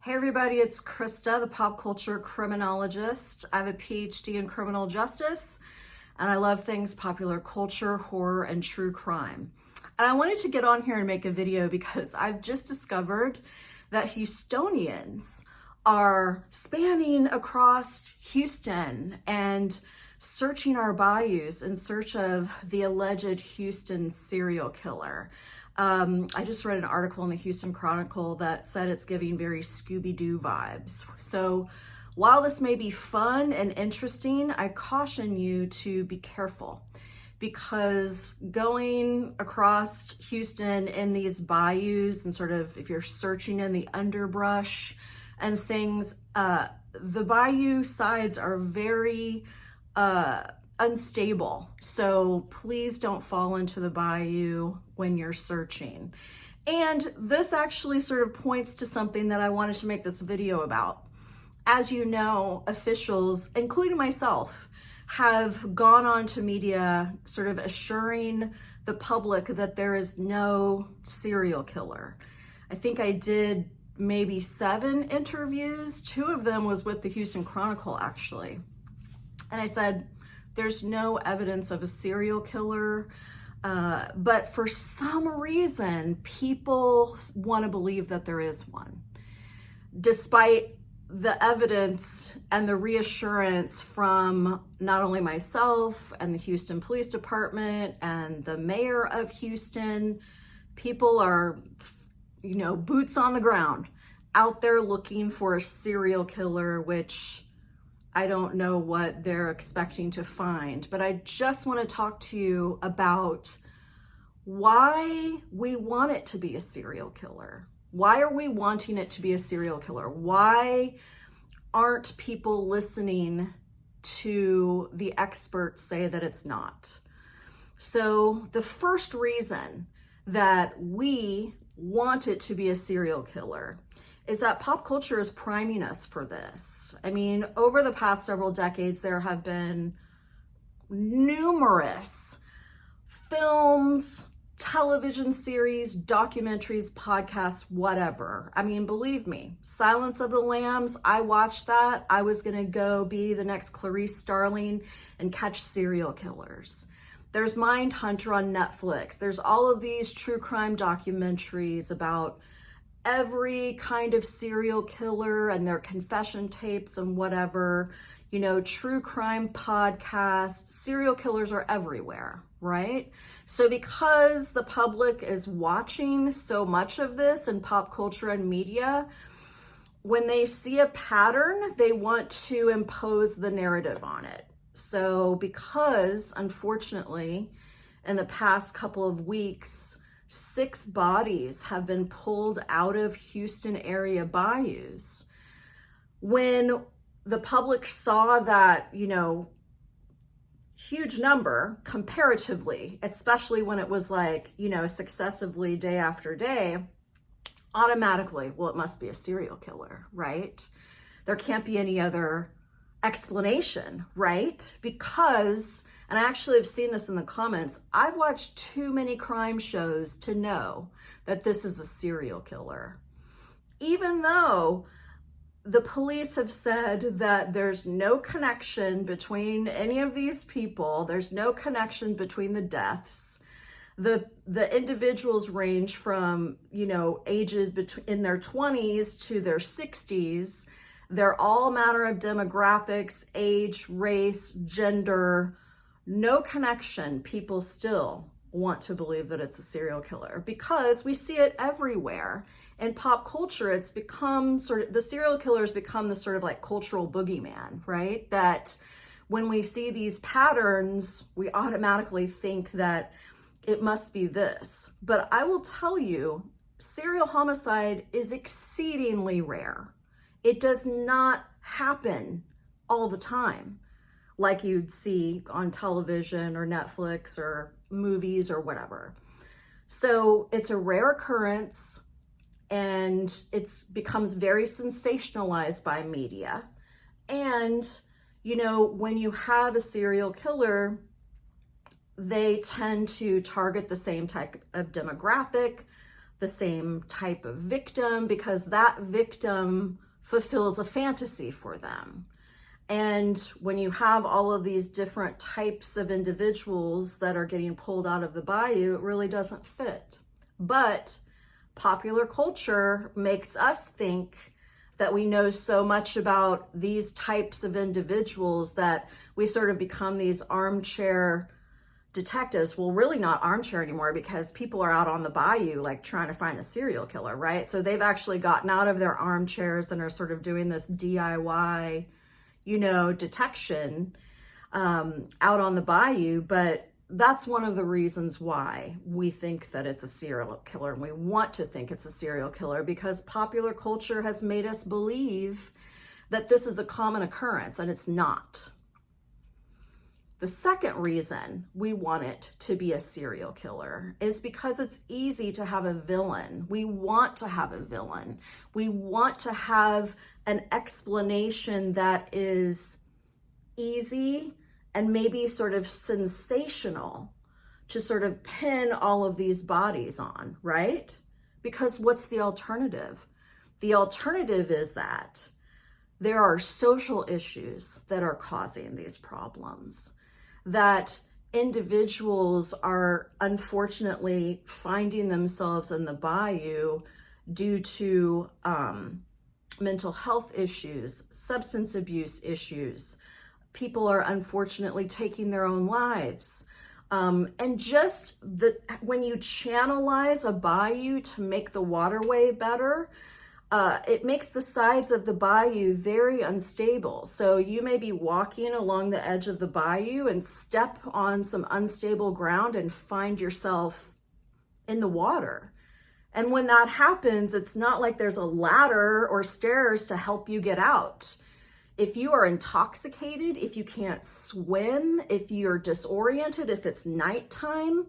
Hey everybody, it's Krista, the pop culture criminologist. I have a PhD in criminal justice, and I love things popular culture, horror, and true crime. And I wanted to get on here and make a video because I've just discovered that Houstonians are spanning across Houston and searching our bayous in search of the alleged Houston serial killer. I just read an article in the Houston Chronicle that said it's giving very Scooby-Doo vibes. So while this may be fun and interesting, I caution you to be careful because going across Houston in these bayous and sort of if you're searching in the underbrush and things, the bayou sides are very unstable. So please don't fall into the bayou when you're searching. And this actually sort of points to something that I wanted to make this video about. As you know, officials, including myself, have gone on to media sort of assuring the public that there is no serial killer. I think I did maybe 7 interviews. 2 of them was with the Houston Chronicle, actually. And I said, there's no evidence of a serial killer, but for some reason, people want to believe that there is one, despite the evidence and the reassurance from not only myself and the Houston Police Department and the mayor of Houston. People are, boots on the ground, out there looking for a serial killer, which I don't know what they're expecting to find, but I just want to talk to you about why we want it to be a serial killer. Why are we wanting it to be a serial killer? Why aren't people listening to the experts say that it's not? So the first reason that we want it to be a serial killer is that pop culture is priming us for this. I mean, over the past several decades, there have been numerous films, television series, documentaries, podcasts, whatever. I mean, believe me, Silence of the Lambs, I watched that. I was gonna go be the next Clarice Starling and catch serial killers. There's Mindhunter on Netflix. There's all of these true crime documentaries about every kind of serial killer and their confession tapes and whatever, true crime podcasts. Serial killers are everywhere, right? So because the public is watching so much of this in pop culture and media, when they see a pattern, they want to impose the narrative on it. So because, unfortunately, in the past couple of weeks, 6 bodies have been pulled out of Houston area bayous. When the public saw that, huge number comparatively, especially when it was like, successively day after day, automatically, well, it must be a serial killer, right? There can't be any other explanation, right? Because, and I actually have seen this in the comments, I've watched too many crime shows to know that this is a serial killer. Even though the police have said that there's no connection between any of these people, there's no connection between the deaths. The individuals range from, ages in their 20s to their 60s. They're all matter of demographics, age, race, gender, no connection. People still want to believe that it's a serial killer because we see it everywhere. In pop culture, it's become the serial killer has become the sort of like cultural boogeyman, right? That when we see these patterns, we automatically think that it must be this. But I will tell you, serial homicide is exceedingly rare. It does not happen all the time like you'd see on television or Netflix or movies or whatever. So it's a rare occurrence and it becomes very sensationalized by media. And, when you have a serial killer, they tend to target the same type of demographic, the same type of victim because that victim fulfills a fantasy for them. And when you have all of these different types of individuals that are getting pulled out of the bayou, it really doesn't fit. But popular culture makes us think that we know so much about these types of individuals that we sort of become these armchair detectives. Well, really not armchair anymore because people are out on the bayou like trying to find a serial killer, right? So they've actually gotten out of their armchairs and are sort of doing this DIY, detection out on the bayou. But that's one of the reasons why we think that it's a serial killer, and we want to think it's a serial killer because popular culture has made us believe that this is a common occurrence, and it's not. The second reason we want it to be a serial killer is because it's easy to have a villain. We want to have a villain. We want to have an explanation that is easy and maybe sort of sensational to sort of pin all of these bodies on, right? Because what's the alternative? The alternative is that there are social issues that are causing these problems, that individuals are unfortunately finding themselves in the bayou due to mental health issues, substance abuse issues. People are unfortunately taking their own lives. And just when you channelize a bayou to make the waterway better, it makes the sides of the bayou very unstable. So you may be walking along the edge of the bayou and step on some unstable ground and find yourself in the water. And when that happens, it's not like there's a ladder or stairs to help you get out. If you are intoxicated, if you can't swim, if you're disoriented, if it's nighttime,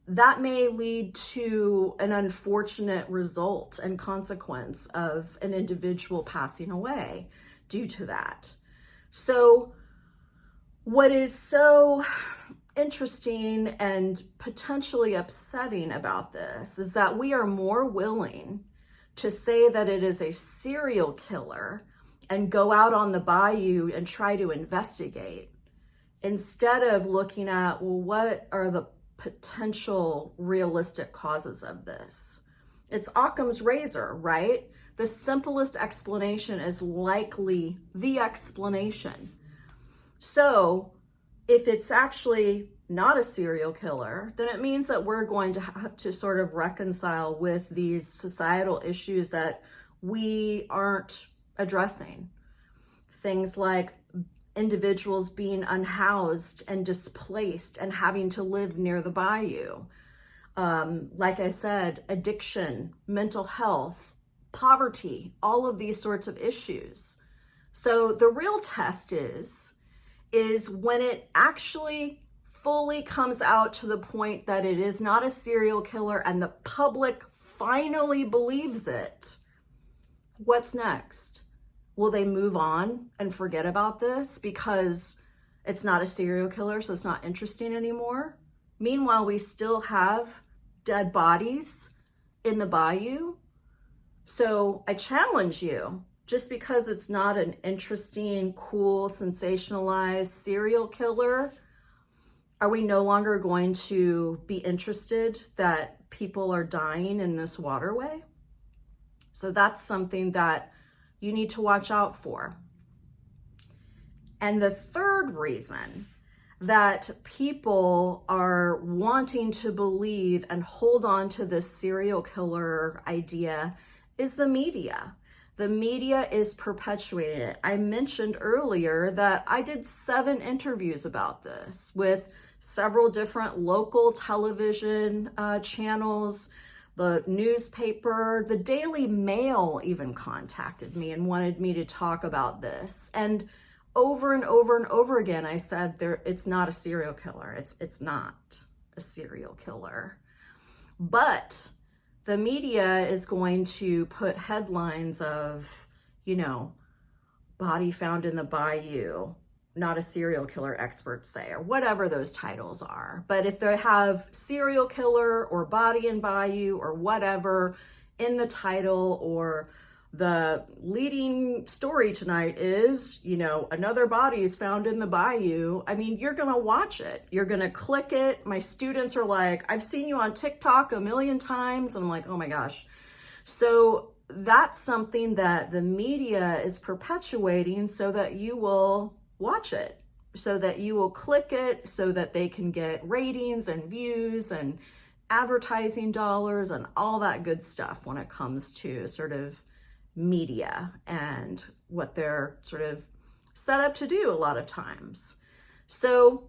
that may lead to an unfortunate result and consequence of an individual passing away due to that. So what is so interesting and potentially upsetting about this is that we are more willing to say that it is a serial killer and go out on the bayou and try to investigate instead of looking at, well, what are the potential realistic causes of this? It's Occam's razor, right? The simplest explanation is likely the explanation. So if it's actually not a serial killer, then it means that we're going to have to sort of reconcile with these societal issues that we aren't addressing. Things like individuals being unhoused and displaced and having to live near the bayou. Like I said, addiction, mental health, poverty, all of these sorts of issues. So the real test is when it actually fully comes out to the point that it is not a serial killer and the public finally believes it. What's next? Will they move on and forget about this because it's not a serial killer, so it's not interesting anymore? Meanwhile, we still have dead bodies in the bayou. So I challenge you, just because it's not an interesting, cool, sensationalized serial killer, are we no longer going to be interested that people are dying in this waterway? So that's something that you need to watch out for. And the third reason that people are wanting to believe and hold on to this serial killer idea is the media. The media is perpetuating it. I mentioned earlier that I did 7 interviews about this with several different local television channels. The newspaper, the Daily Mail even contacted me and wanted me to talk about this. And over and over again, I said it's not a serial killer. It's not a serial killer. But the media is going to put headlines of, body found in the bayou, not a serial killer, experts say, or whatever those titles are. But if they have serial killer or body in bayou or whatever in the title, or the leading story tonight is, you know, another body is found in the bayou, I mean, you're going to watch it. You're going to click it. My students are like, I've seen you on TikTok a million times. And I'm like, oh my gosh. So that's something that the media is perpetuating so that you will watch it, so that you will click it, so that they can get ratings and views and advertising dollars and all that good stuff when it comes to sort of media and what they're sort of set up to do a lot of times. So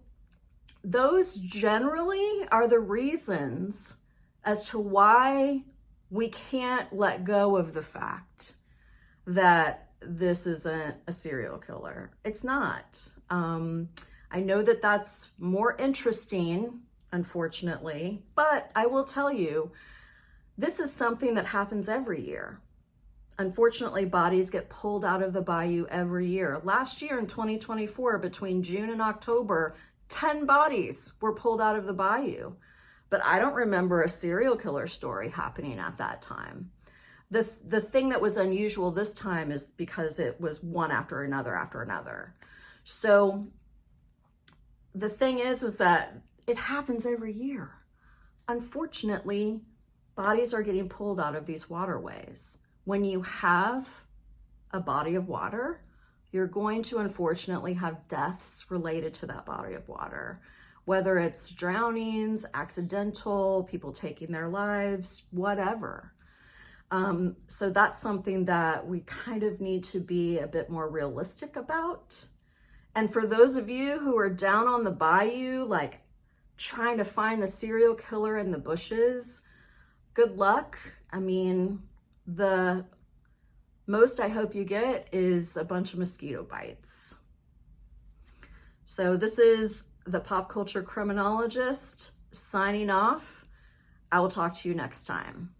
those generally are the reasons as to why we can't let go of the fact that this isn't a serial killer. It's not. I know that that's more interesting, unfortunately, but I will tell you, this is something that happens every year. Unfortunately, bodies get pulled out of the bayou every year. Last year in 2024, between June and October, 10 bodies were pulled out of the bayou. But I don't remember a serial killer story happening at that time. The thing that was unusual this time is because it was one after another. So the thing is that it happens every year. Unfortunately, bodies are getting pulled out of these waterways. When you have a body of water, you're going to unfortunately have deaths related to that body of water, whether it's drownings, accidental, people taking their lives, whatever. So that's something that we kind of need to be a bit more realistic about. And for those of you who are down on the bayou, like trying to find the serial killer in the bushes, good luck. I mean, the most I hope you get is a bunch of mosquito bites. So this is the Pop Culture Criminologist signing off. I will talk to you next time.